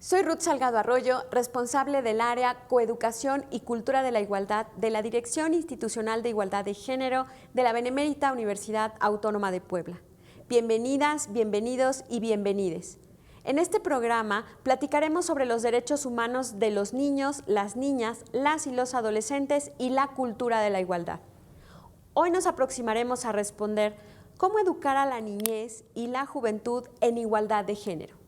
Soy Ruth Salgado Arroyo, responsable del área Coeducación y Cultura de la Igualdad de la Dirección Institucional de Igualdad de Género de la Benemérita Universidad Autónoma de Puebla. Bienvenidas, bienvenidos y bienvenides. En este programa platicaremos sobre los derechos humanos de los niños, las niñas, las y los adolescentes y la cultura de la igualdad. Hoy nos aproximaremos a responder cómo educar a la niñez y la juventud en igualdad de género.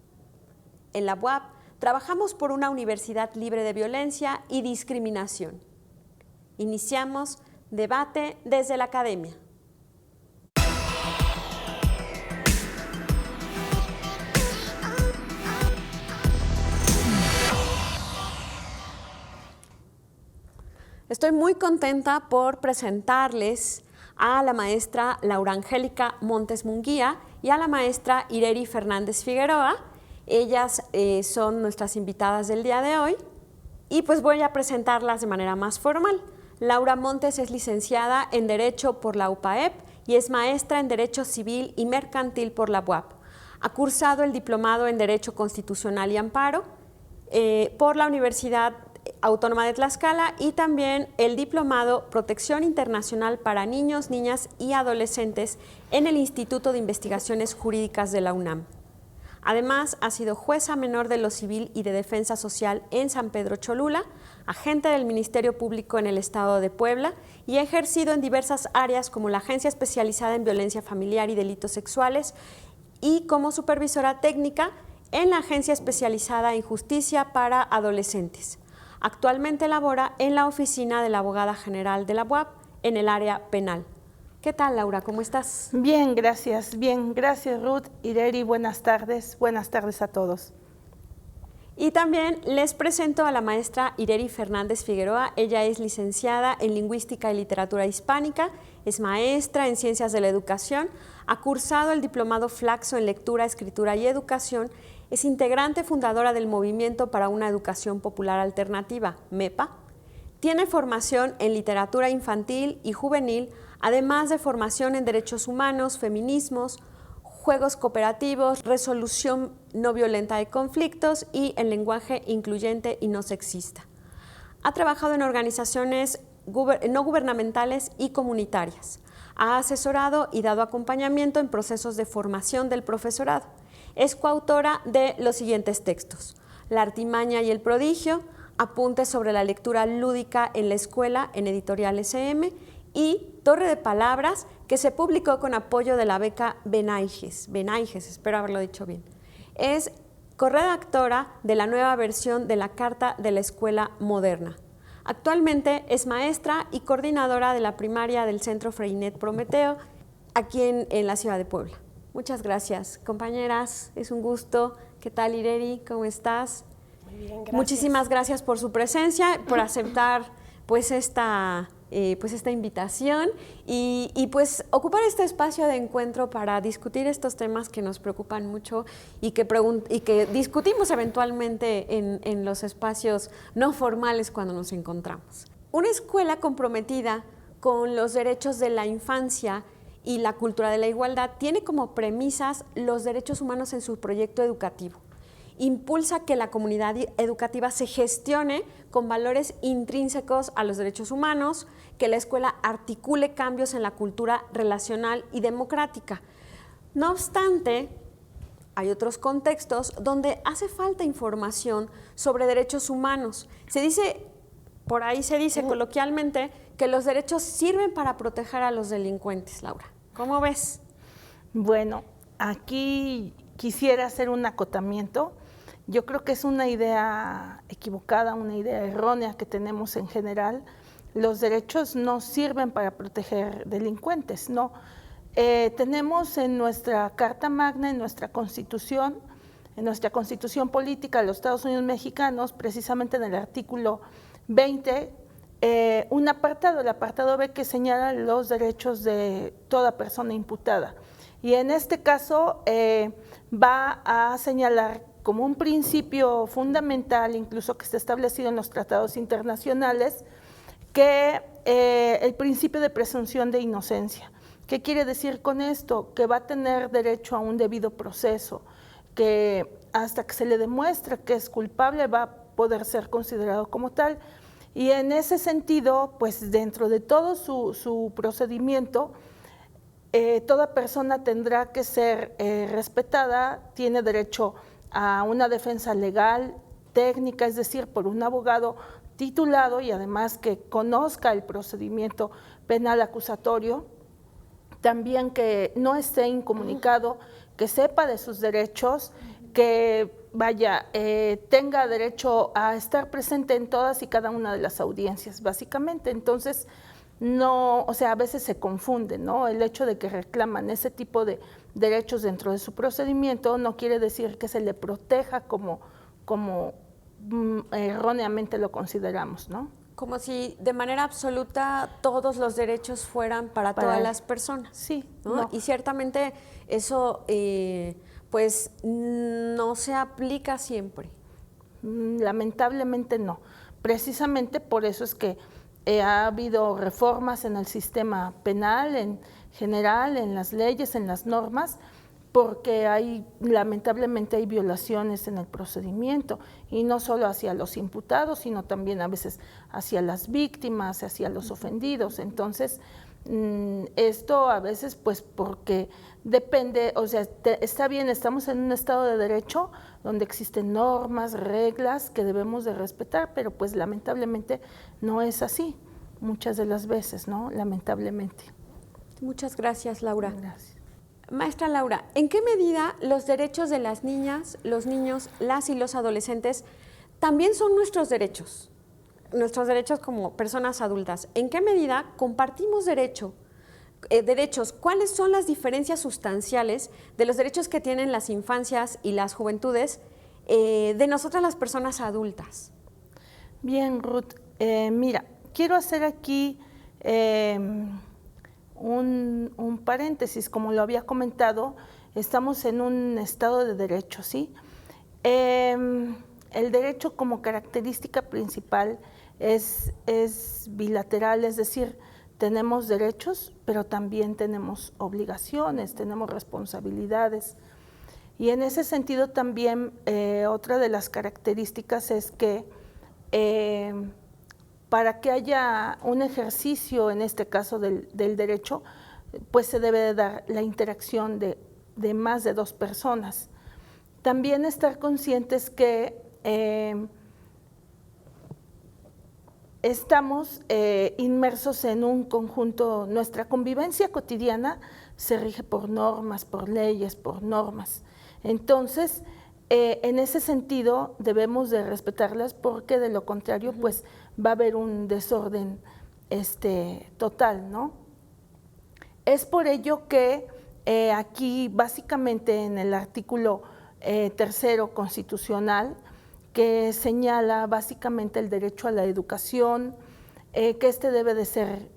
En la UAP trabajamos por una universidad libre de violencia y discriminación. Iniciamos debate desde la academia. Estoy muy contenta por presentarles a la maestra Laura Angélica Montes Munguía y a la maestra Ireri Fernández Figueroa. Ellas son nuestras invitadas del día de hoy y pues voy a presentarlas de manera más formal. Laura Montes es licenciada en Derecho por la UPAEP y es maestra en Derecho Civil y Mercantil por la UAP. Ha cursado el diplomado en Derecho Constitucional y Amparo por la Universidad Autónoma de Tlaxcala y también el diplomado Protección Internacional para Niños, Niñas y Adolescentes en el Instituto de Investigaciones Jurídicas de la UNAM. Además, ha sido jueza menor de lo civil y de defensa social en San Pedro Cholula, agente del Ministerio Público en el Estado de Puebla y ha ejercido en diversas áreas como la Agencia Especializada en Violencia Familiar y Delitos Sexuales y como supervisora técnica en la Agencia Especializada en Justicia para Adolescentes. Actualmente labora en la oficina de la Abogada General de la UAP en el área penal. ¿Qué tal, Laura? ¿Cómo estás? Bien, gracias, Ruth. Ireri, buenas tardes a todos. Y también les presento a la maestra Ireri Fernández Figueroa. Ella es licenciada en Lingüística y Literatura Hispánica, es maestra en Ciencias de la Educación, ha cursado el diplomado Flaxo en Lectura, Escritura y Educación, es integrante fundadora del Movimiento para una Educación Popular Alternativa, MEPA, tiene formación en literatura infantil y juvenil, además de formación en derechos humanos, feminismos, juegos cooperativos, resolución no violenta de conflictos y en lenguaje incluyente y no sexista. Ha trabajado en organizaciones no gubernamentales y comunitarias. Ha asesorado y dado acompañamiento en procesos de formación del profesorado. Es coautora de los siguientes textos: La artimaña y el prodigio, Apuntes sobre la lectura lúdica en la escuela en Editorial SM y Torre de Palabras, que se publicó con apoyo de la beca Benaiges, espero haberlo dicho bien. Es corredactora de la nueva versión de la Carta de la Escuela Moderna. Actualmente es maestra y coordinadora de la primaria del Centro Freinet Prometeo, aquí en la ciudad de Puebla. Muchas gracias, compañeras, es un gusto. ¿Qué tal, Ireri? ¿Cómo estás? Muy bien, gracias. Muchísimas gracias por su presencia, por aceptar pues esta invitación y pues ocupar este espacio de encuentro para discutir estos temas que nos preocupan mucho y que discutimos eventualmente en los espacios no formales cuando nos encontramos. Una escuela comprometida con los derechos de la infancia y la cultura de la igualdad tiene como premisas los derechos humanos en su proyecto educativo. Impulsa que la comunidad educativa se gestione con valores intrínsecos a los derechos humanos, que la escuela articule cambios en la cultura relacional y democrática. No obstante, hay otros contextos donde hace falta información sobre derechos humanos. Por ahí se dice coloquialmente que los derechos sirven para proteger a los delincuentes, Laura. ¿Cómo ves? Bueno, aquí quisiera hacer un acotamiento. Yo creo que es una idea equivocada, una idea errónea que tenemos en general. Los derechos no sirven para proteger delincuentes, no. Tenemos en nuestra Carta Magna, en nuestra Constitución política de los Estados Unidos mexicanos, precisamente en el artículo 20, un apartado, el apartado B, que señala los derechos de toda persona imputada. Y en este caso va a señalar como un principio fundamental, incluso que está establecido en los tratados internacionales, que el principio de presunción de inocencia. ¿Qué quiere decir con esto? Que va a tener derecho a un debido proceso, que hasta que se le demuestre que es culpable va a poder ser considerado como tal. Y en ese sentido, pues dentro de todo su procedimiento, toda persona tendrá que ser respetada, tiene derecho a una defensa legal, técnica, es decir, por un abogado titulado y además que conozca el procedimiento penal acusatorio, también que no esté incomunicado, que sepa de sus derechos, que tenga derecho a estar presente en todas y cada una de las audiencias, básicamente. Entonces, no, o sea, a veces se confunde, ¿no? El hecho de que reclaman ese tipo de derechos dentro de su procedimiento no quiere decir que se le proteja como erróneamente lo consideramos, ¿no? Como si de manera absoluta todos los derechos fueran para todas las personas. Sí. ¿no? No. Y ciertamente eso pues no se aplica siempre. Lamentablemente no. Precisamente por eso es que ha habido reformas en el sistema penal, en general, en las leyes, en las normas, porque lamentablemente hay violaciones en el procedimiento, y no solo hacia los imputados, sino también a veces hacia las víctimas, hacia los ofendidos. Entonces, esto a veces pues porque depende, o sea, está bien, estamos en un estado de derecho donde existen normas, reglas que debemos de respetar, pero pues lamentablemente no es así, muchas de las veces, ¿no? Lamentablemente. Muchas gracias, Laura. Gracias. Maestra Laura, ¿en qué medida los derechos de las niñas, los niños, las y los adolescentes también son nuestros derechos? Nuestros derechos como personas adultas. ¿En qué medida compartimos derechos? ¿Cuáles son las diferencias sustanciales de los derechos que tienen las infancias y las juventudes de nosotras las personas adultas? Bien, Ruth. Mira, quiero hacer aquí un paréntesis. Como lo había comentado, estamos en un estado de derecho, ¿sí? El derecho como característica principal es bilateral, es decir, tenemos derechos, pero también tenemos obligaciones, tenemos responsabilidades. Y en ese sentido también otra de las características es que para que haya un ejercicio, en este caso del derecho, pues se debe de dar la interacción de más de dos personas. También estar conscientes que estamos inmersos en un conjunto, nuestra convivencia cotidiana se rige por normas, por leyes, por normas. Entonces, en ese sentido debemos de respetarlas, porque de lo contrario pues va a haber un desorden total, ¿no? Es por ello que aquí básicamente en el artículo 3º constitucional, que señala básicamente el derecho a la educación, que debe de ser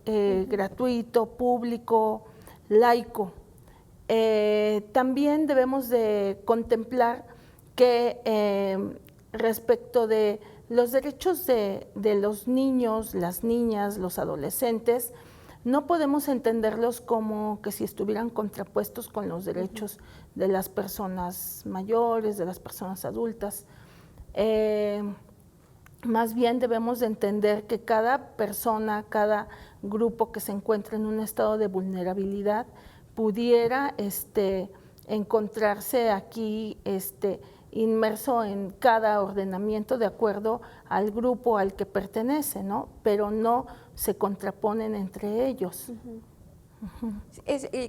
gratuito, público, laico. También debemos de contemplar que respecto de los derechos de los niños, las niñas, los adolescentes, no podemos entenderlos como que si estuvieran contrapuestos con los derechos de las personas mayores, de las personas adultas. Más bien debemos de entender que cada persona, cada grupo que se encuentra en un estado de vulnerabilidad pudiera encontrarse aquí inmerso en cada ordenamiento de acuerdo al grupo al que pertenece, ¿no? Pero no se contraponen entre ellos.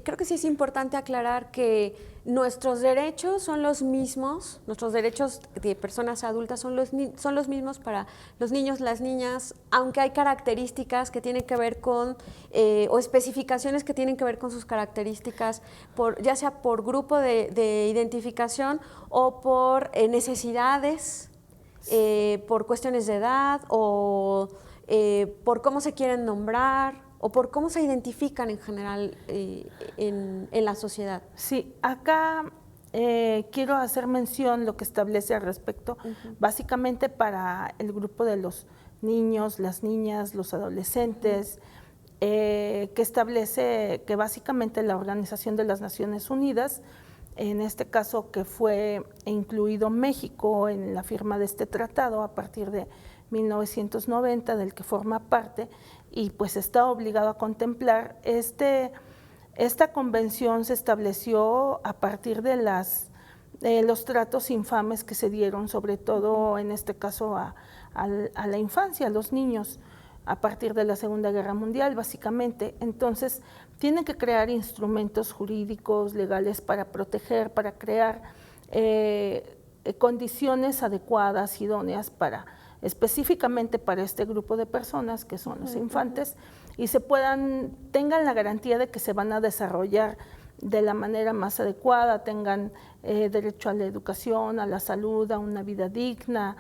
Creo que sí es importante aclarar que nuestros derechos son los mismos, nuestros derechos de personas adultas son los mismos para los niños, las niñas, aunque hay características que tienen que ver con, o especificaciones que tienen que ver con sus características, ya sea por grupo de identificación o por necesidades, por cuestiones de edad o por cómo se quieren nombrar, o por cómo se identifican en general en la sociedad. Sí, acá quiero hacer mención lo que establece al respecto, básicamente para el grupo de los niños, las niñas, los adolescentes, que establece que básicamente la Organización de las Naciones Unidas en este caso que fue incluido México en la firma de este tratado a partir de 1990, del que forma parte, y pues está obligado a contemplar. Esta convención se estableció a partir de los tratos infames que se dieron, sobre todo en este caso a la infancia, a los niños, a partir de la Segunda Guerra Mundial, básicamente. Entonces, tienen que crear instrumentos jurídicos, legales para proteger, para crear condiciones adecuadas, idóneas específicamente para este grupo de personas que son los infantes, y tengan la garantía de que se van a desarrollar de la manera más adecuada, tengan derecho a la educación, a la salud, a una vida digna,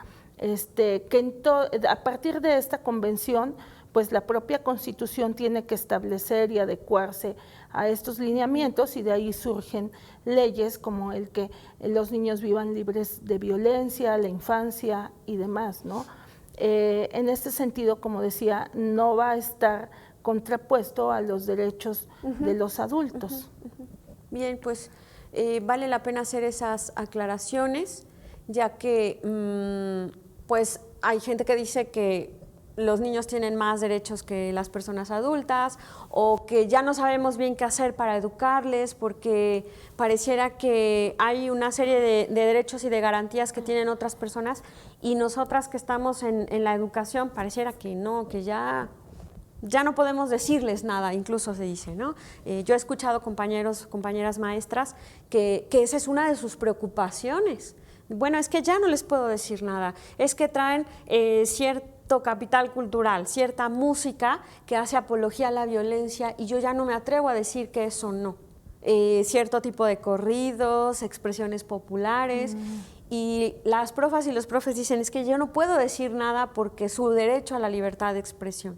a partir de esta convención, pues la propia Constitución tiene que establecer y adecuarse a estos lineamientos, y de ahí surgen leyes como el que los niños vivan libres de violencia, la infancia y demás, ¿no? En este sentido, como decía, no va a estar contrapuesto a los derechos de los adultos. Bien, pues vale la pena hacer esas aclaraciones, ya que pues hay gente que dice que los niños tienen más derechos que las personas adultas, o que ya no sabemos bien qué hacer para educarles, porque pareciera que hay una serie de derechos y de garantías que tienen otras personas, y nosotras que estamos en la educación pareciera que no, que ya no podemos decirles nada, incluso se dice, ¿no? Yo he escuchado compañeras maestras que esa es una de sus preocupaciones. Bueno, es que ya no les puedo decir nada, es que traen cierto capital cultural, cierta música que hace apología a la violencia, y yo ya no me atrevo a decir que eso no. Cierto tipo de corridos, expresiones populares, y las profas y los profes dicen, es que yo no puedo decir nada porque su derecho a la libertad de expresión.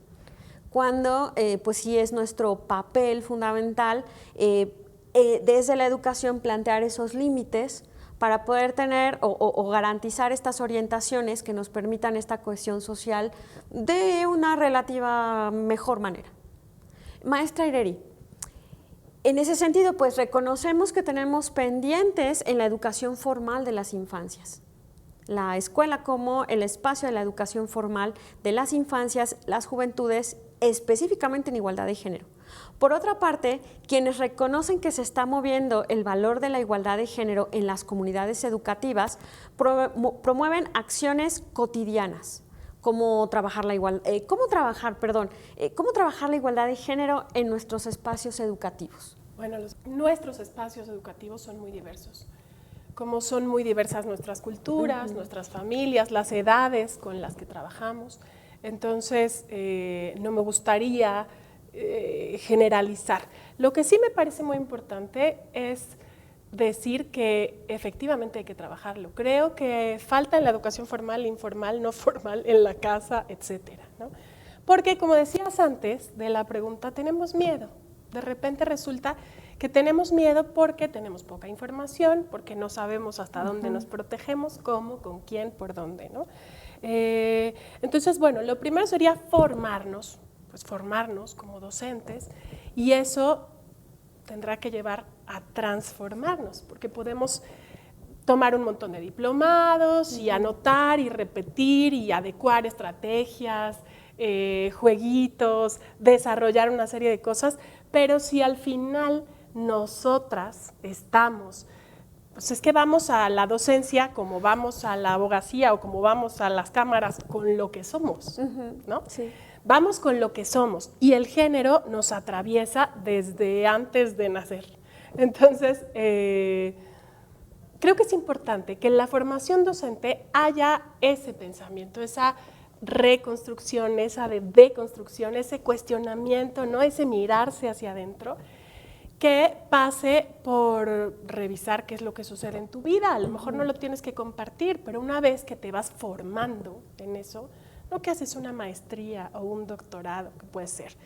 Cuando pues sí es nuestro papel fundamental desde la educación plantear esos límites para poder tener o garantizar estas orientaciones que nos permitan esta cohesión social de una relativa mejor manera. Maestra Ireri, en ese sentido, pues reconocemos que tenemos pendientes en la educación formal de las infancias. La escuela como el espacio de la educación formal de las infancias, las juventudes, específicamente en igualdad de género. Por otra parte, quienes reconocen que se está moviendo el valor de la igualdad de género en las comunidades educativas promueven acciones cotidianas, como trabajar la igualdad de género en nuestros espacios educativos. Bueno, nuestros espacios educativos son muy diversos. Como son muy diversas nuestras culturas, nuestras familias, las edades con las que trabajamos. Entonces, no me gustaría generalizar. Lo que sí me parece muy importante es decir que efectivamente hay que trabajarlo. Creo que falta en la educación formal, informal, no formal, en la casa, etcétera, ¿no? Porque, como decías antes de la pregunta, tenemos miedo. De repente resulta que tenemos miedo porque tenemos poca información, porque no sabemos hasta dónde nos protegemos, cómo, con quién, por dónde, ¿no? Entonces, bueno, lo primero sería formarnos como docentes, y eso tendrá que llevar a transformarnos, porque podemos tomar un montón de diplomados y anotar y repetir y adecuar estrategias, jueguitos, desarrollar una serie de cosas, pero si al final nosotras estamos, pues es que vamos a la docencia como vamos a la abogacía o como vamos a las cámaras con lo que somos, ¿no? Sí. Vamos con lo que somos, y el género nos atraviesa desde antes de nacer. Entonces, creo que es importante que en la formación docente haya ese pensamiento, esa reconstrucción, esa deconstrucción, ese cuestionamiento, ¿no? Ese mirarse hacia adentro, que pase por revisar qué es lo que sucede en tu vida. A lo mejor no lo tienes que compartir, pero una vez que te vas formando en eso, no que haces una maestría o un doctorado, que puede ser,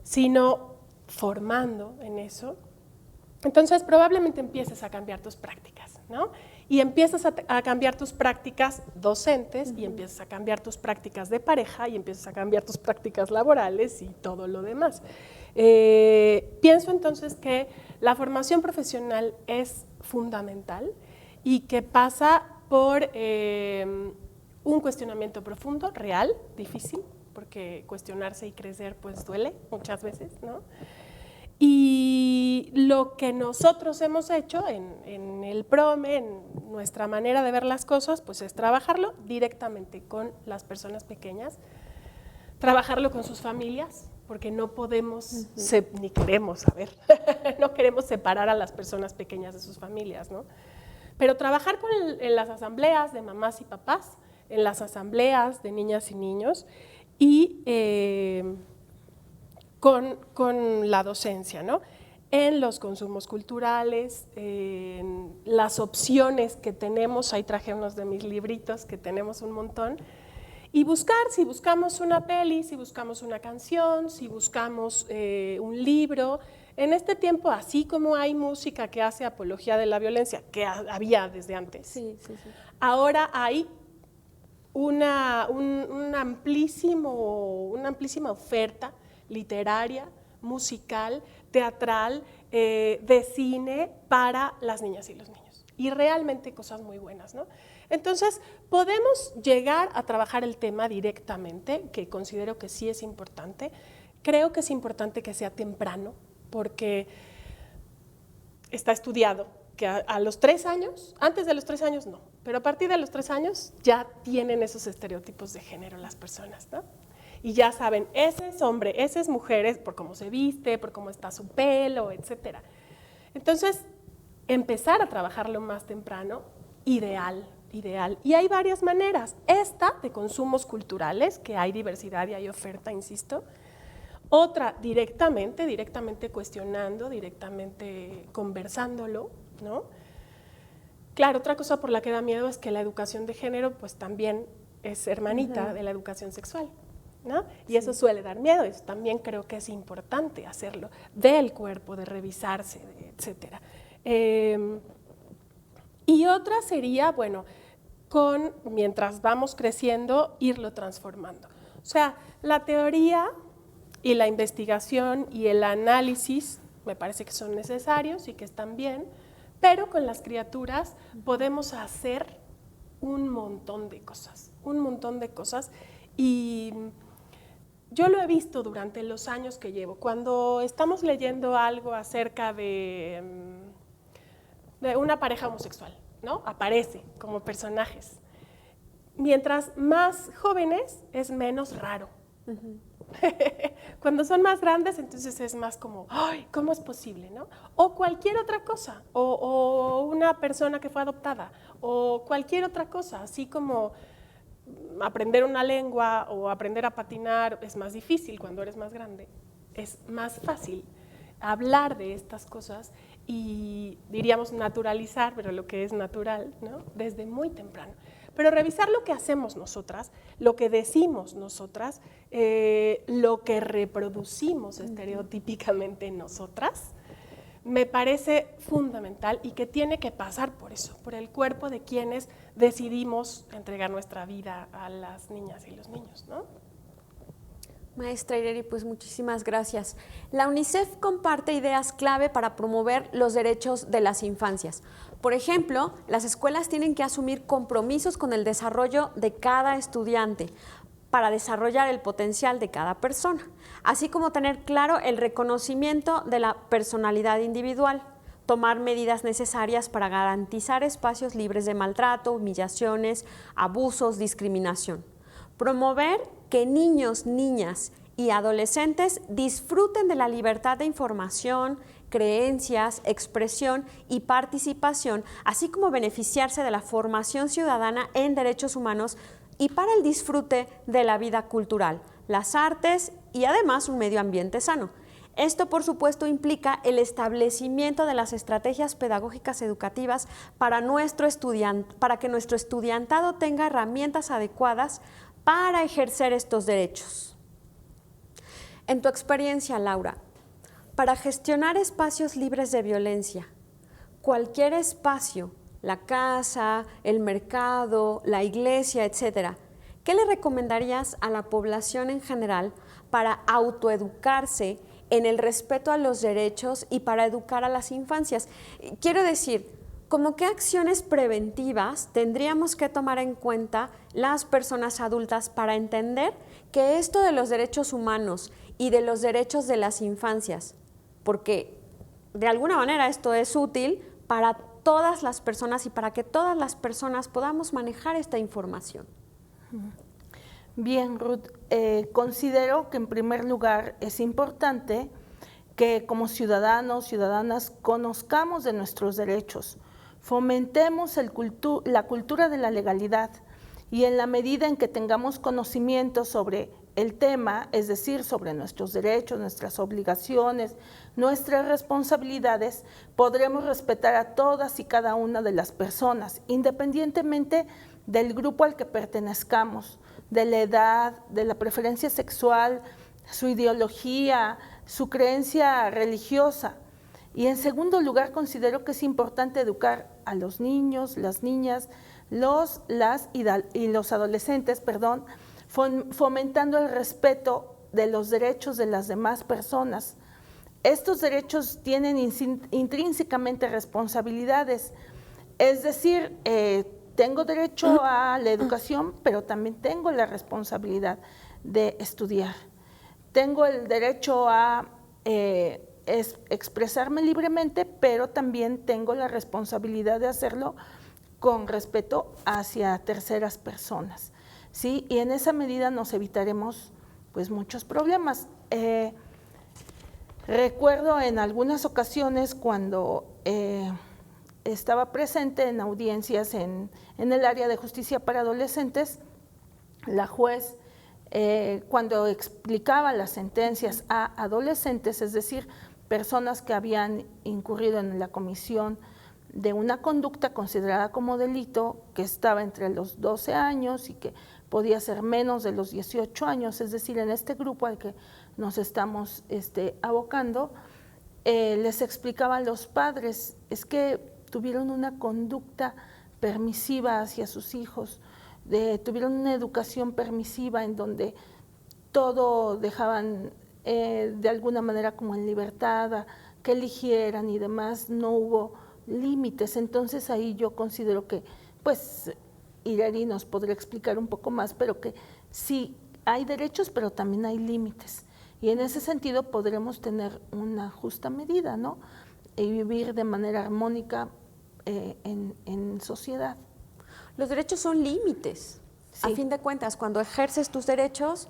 sino formando en eso, entonces probablemente empieces a cambiar tus prácticas, ¿no? Y empiezas a cambiar tus prácticas docentes, y empiezas a cambiar tus prácticas de pareja, y empiezas a cambiar tus prácticas laborales y todo lo demás. Pienso entonces que la formación profesional es fundamental y que pasa por un cuestionamiento profundo, real, difícil, porque cuestionarse y crecer pues duele muchas veces, ¿no? Y lo que nosotros hemos hecho en el PROME, en nuestra manera de ver las cosas, pues es trabajarlo directamente con las personas pequeñas, trabajarlo con sus familias, porque no podemos, ni queremos, no queremos separar a las personas pequeñas de sus familias, ¿no? Pero trabajar en las asambleas de mamás y papás, en las asambleas de niñas y niños y con la docencia, ¿no? En los consumos culturales, en las opciones que tenemos, ahí traje unos de mis libritos que tenemos un montón, y buscar, si buscamos una peli, si buscamos una canción, si buscamos un libro. En este tiempo, así como hay música que hace apología de la violencia, que había desde antes, sí. Ahora hay una amplísima oferta literaria, musical, teatral, de cine para las niñas y los niños. Y realmente cosas muy buenas, ¿no? Entonces, podemos llegar a trabajar el tema directamente, que considero que sí es importante. Creo que es importante que sea temprano, porque está estudiado que a los 3 años, antes de los 3 años no, pero a partir de los 3 años ya tienen esos estereotipos de género las personas, ¿no? Y ya saben, ese es hombre, ese es mujer, por cómo se viste, por cómo está su pelo, etc. Entonces, empezar a trabajarlo más temprano, ideal. Y hay varias maneras. Esta de consumos culturales, que hay diversidad y hay oferta, insisto. Otra, directamente cuestionando, directamente conversándolo, ¿no? Claro, otra cosa por la que da miedo es que la educación de género pues también es hermanita de la educación sexual, ¿no? Y eso suele dar miedo, eso también creo que es importante hacerlo, del cuerpo, de revisarse, etcétera. Y otra sería, bueno, mientras vamos creciendo, irlo transformando. O sea, la teoría y la investigación y el análisis me parece que son necesarios y que están bien, pero con las criaturas podemos hacer un montón de cosas, y yo lo he visto durante los años que llevo. Cuando estamos leyendo algo acerca de una pareja homosexual, ¿no? Aparece como personajes. Mientras más jóvenes es menos raro. Cuando son más grandes, entonces es más como, ¡ay! ¿Cómo es posible, no? O cualquier otra cosa, o una persona que fue adoptada, o cualquier otra cosa, así como aprender una lengua o aprender a patinar es más difícil cuando eres más grande. Es más fácil hablar de estas cosas y, diríamos, naturalizar, pero lo que es natural, ¿no? Desde muy temprano. Pero revisar lo que hacemos nosotras, lo que decimos nosotras, lo que reproducimos estereotípicamente nosotras, me parece fundamental y que tiene que pasar por eso, por el cuerpo de quienes decidimos entregar nuestra vida a las niñas y los niños, ¿no? Maestra Ireri, pues muchísimas gracias. La UNICEF comparte ideas clave para promover los derechos de las infancias. Por ejemplo, las escuelas tienen que asumir compromisos con el desarrollo de cada estudiante para desarrollar el potencial de cada persona, así como tener claro el reconocimiento de la personalidad individual, tomar medidas necesarias para garantizar espacios libres de maltrato, humillaciones, abusos, discriminación. Promover que niños, niñas y adolescentes disfruten de la libertad de información, creencias, expresión y participación, así como beneficiarse de la formación ciudadana en derechos humanos y para el disfrute de la vida cultural, las artes y además un medio ambiente sano. Esto, por supuesto, implica el establecimiento de las estrategias pedagógicas educativas para que nuestro estudiantado tenga herramientas adecuadas para ejercer estos derechos. En tu experiencia, Laura, para gestionar espacios libres de violencia, cualquier espacio, la casa, el mercado, la iglesia, etcétera, ¿qué le recomendarías a la población en general para autoeducarse en el respeto a los derechos y para educar a las infancias? Quiero decir, ¿Cómo qué acciones preventivas tendríamos que tomar en cuenta las personas adultas para entender que esto de los derechos humanos y de los derechos de las infancias, porque de alguna manera esto es útil para todas las personas y para que todas las personas podamos manejar esta información? Bien, Ruth, considero que en primer lugar es importante que como ciudadanos, ciudadanas, conozcamos de nuestros derechos, fomentemos la cultura de la legalidad y en la medida en que tengamos conocimiento sobre el tema, es decir, sobre nuestros derechos, nuestras obligaciones, nuestras responsabilidades, podremos respetar a todas y cada una de las personas, independientemente del grupo al que pertenezcamos, de la edad, de la preferencia sexual, su ideología, su creencia religiosa. Y en segundo lugar, considero que es importante educar a los niños, las niñas, los adolescentes, fomentando el respeto de los derechos de las demás personas. Estos derechos tienen intrínsecamente responsabilidades, es decir, tengo derecho a la educación, pero también tengo la responsabilidad de estudiar. Tengo el derecho a expresarme libremente, pero también tengo la responsabilidad de hacerlo con respeto hacia terceras personas, ¿sí? Y en esa medida nos evitaremos pues muchos problemas. Recuerdo en algunas ocasiones cuando estaba presente en audiencias en el área de justicia para adolescentes, la juez cuando explicaba las sentencias a adolescentes, es decir, personas que habían incurrido en la comisión de una conducta considerada como delito, que estaba entre los 12 años y que podía ser menos de los 18 años, es decir, en este grupo al que nos estamos abocando, les explicaba a los padres, es que tuvieron una conducta permisiva hacia sus hijos, tuvieron una educación permisiva en donde todo dejaban de alguna manera como en libertad, que eligieran y demás, no hubo límites. Entonces ahí yo considero que, pues, Ireri nos podría explicar un poco más, pero que sí hay derechos, pero también hay límites. Y en ese sentido podremos tener una justa medida, ¿no? Y vivir de manera armónica en sociedad. Los derechos son límites. Sí. A fin de cuentas, cuando ejerces tus derechos,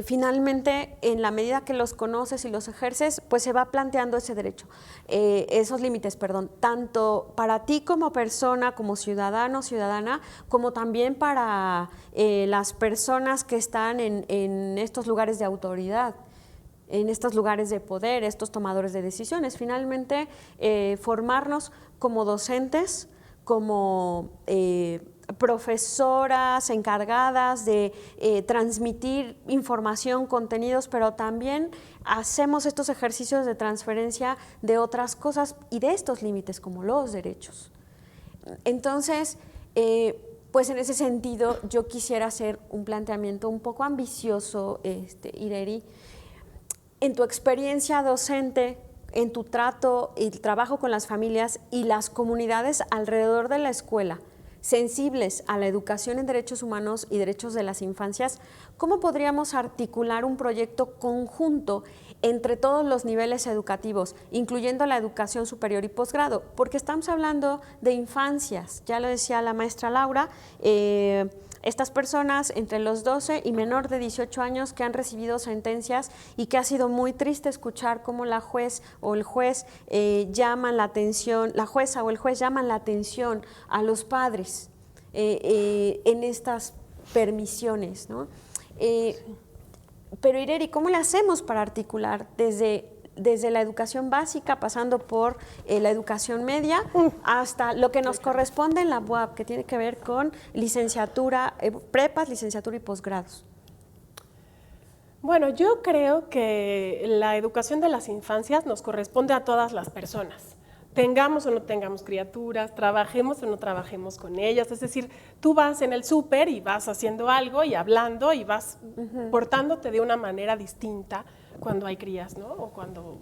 finalmente, en la medida que los conoces y los ejerces, pues se va planteando ese derecho, esos límites, tanto para ti como persona, como ciudadano, ciudadana, como también para las personas que están en estos lugares de autoridad, en estos lugares de poder, estos tomadores de decisiones. Finalmente, formarnos como docentes, como profesoras encargadas de transmitir información, contenidos, pero también hacemos estos ejercicios de transferencia de otras cosas y de estos límites como los derechos. Entonces, pues en ese sentido yo quisiera hacer un planteamiento un poco ambicioso, Ireri. En tu experiencia docente, en tu trato y trabajo con las familias y las comunidades alrededor de la escuela, sensibles a la educación en derechos humanos y derechos de las infancias, ¿cómo podríamos articular un proyecto conjunto entre todos los niveles educativos, incluyendo la educación superior y posgrado? Porque estamos hablando de infancias, ya lo decía la maestra Laura, estas personas entre los 12 y menor de 18 años que han recibido sentencias y que ha sido muy triste escuchar cómo la juez o el juez llaman la atención, la jueza o el juez llaman la atención a los padres en estas permisiones, ¿no? Pero Ireri, ¿cómo le hacemos para articular desde la educación básica, pasando por la educación media, hasta lo que nos corresponde en la UAP, que tiene que ver con licenciatura, prepas, licenciatura y posgrados? Bueno, yo creo que la educación de las infancias nos corresponde a todas las personas. Tengamos o no tengamos criaturas, trabajemos o no trabajemos con ellas. Es decir, tú vas en el súper y vas haciendo algo y hablando y vas portándote de una manera distinta cuando hay crías, ¿no? O cuando...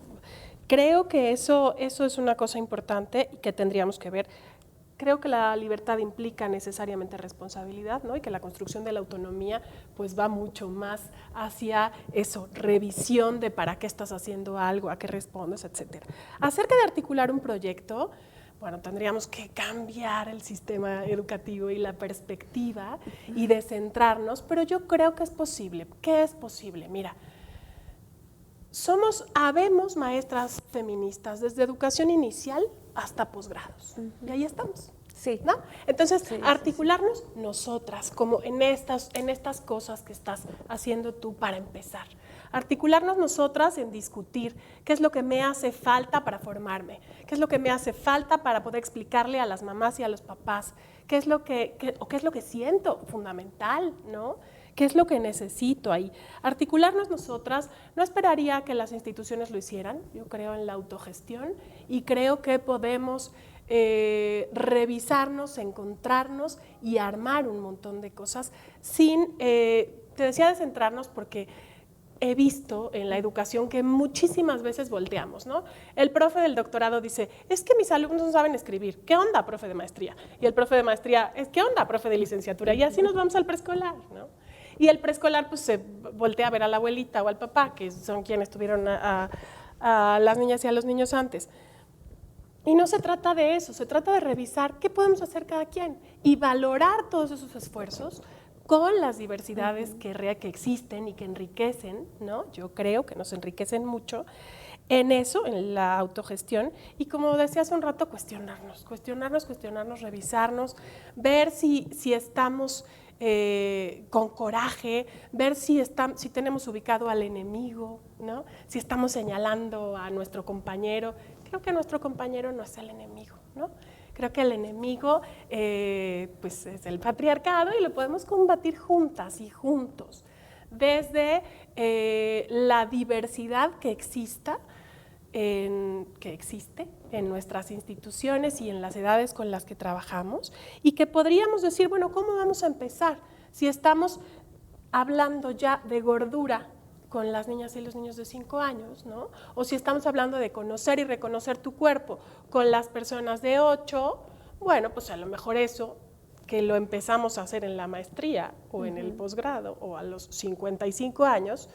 Creo que eso es una cosa importante y que tendríamos que ver creo que la libertad implica necesariamente responsabilidad, ¿no? Y que la construcción de la autonomía pues va mucho más hacia eso, revisión de para qué estás haciendo algo, a qué respondes, etcétera. Acerca de articular un proyecto, bueno, tendríamos que cambiar el sistema educativo y la perspectiva y descentrarnos, pero yo creo que es posible. ¿Qué es posible? Mira, habemos maestras feministas desde educación inicial hasta posgrados, y ahí estamos. Sí. ¿No? Entonces, Sí, articularnos nosotras, como en estas cosas que estás haciendo tú para empezar. Articularnos nosotras en discutir qué es lo que me hace falta para formarme, qué es lo que me hace falta para poder explicarle a las mamás y a los papás, qué es lo que siento fundamental, ¿no? ¿Qué es lo que necesito ahí? Articularnos nosotras, no esperaría que las instituciones lo hicieran, yo creo en la autogestión y creo que podemos revisarnos, encontrarnos y armar un montón de cosas sin, te decía descentrarnos porque he visto en la educación que muchísimas veces volteamos, ¿no? El profe del doctorado dice, es que mis alumnos no saben escribir, ¿qué onda, profe de maestría? Y el profe de maestría, ¿qué onda, profe de licenciatura? Y así nos vamos al preescolar, ¿no? Y el preescolar pues se voltea a ver a la abuelita o al papá, que son quienes tuvieron a las niñas y a los niños antes. Y no se trata de eso, se trata de revisar qué podemos hacer cada quien y valorar todos esos esfuerzos con las diversidades que existen y que enriquecen, ¿no? Yo creo que nos enriquecen mucho en eso, en la autogestión. Y como decía hace un rato, cuestionarnos, revisarnos, ver si estamos con coraje, ver si tenemos ubicado al enemigo, ¿no? Si estamos señalando a nuestro compañero. Creo que nuestro compañero no es el enemigo, ¿no? Creo que el enemigo pues es el patriarcado y lo podemos combatir juntas y juntos, desde la diversidad que existe en nuestras instituciones y en las edades con las que trabajamos y que podríamos decir, bueno, ¿cómo vamos a empezar? Si estamos hablando ya de gordura con las niñas y los niños de 5 años, ¿no? O si estamos hablando de conocer y reconocer tu cuerpo con las personas de 8, bueno, pues a lo mejor eso que lo empezamos a hacer en la maestría o en el posgrado o a los 55 años,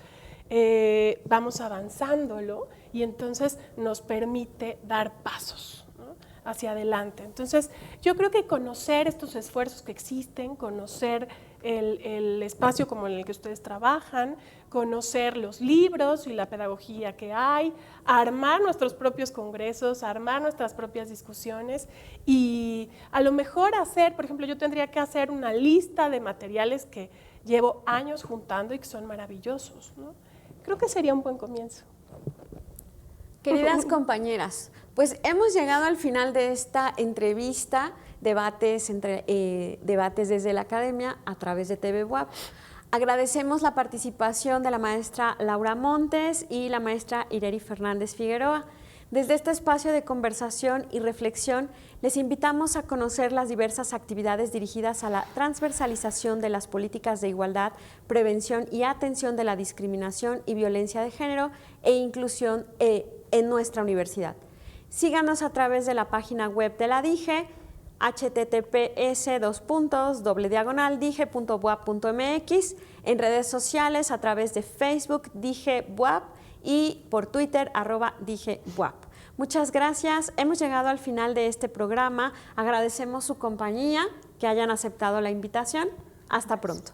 vamos avanzándolo y entonces nos permite dar pasos, ¿no? Hacia adelante. Entonces, yo creo que conocer estos esfuerzos que existen, conocer el espacio como en el que ustedes trabajan, conocer los libros y la pedagogía que hay, armar nuestros propios congresos, armar nuestras propias discusiones y a lo mejor hacer, por ejemplo, yo tendría que hacer una lista de materiales que llevo años juntando y que son maravillosos, ¿no? Creo que sería un buen comienzo. Queridas compañeras, pues hemos llegado al final de esta entrevista, debates desde la academia a través de TV WAP. Agradecemos la participación de la maestra Laura Montes y la maestra Ireri Fernández Figueroa. Desde este espacio de conversación y reflexión, les invitamos a conocer las diversas actividades dirigidas a la transversalización de las políticas de igualdad, prevención y atención de la discriminación y violencia de género e inclusión en nuestra universidad. Síganos a través de la página web de la DIGE, https://dige.buap.mx, en redes sociales a través de Facebook DIGE-BUAP y por Twitter @DIGE-BUAP. Muchas gracias, hemos llegado al final de este programa, agradecemos su compañía, que hayan aceptado la invitación, hasta pronto.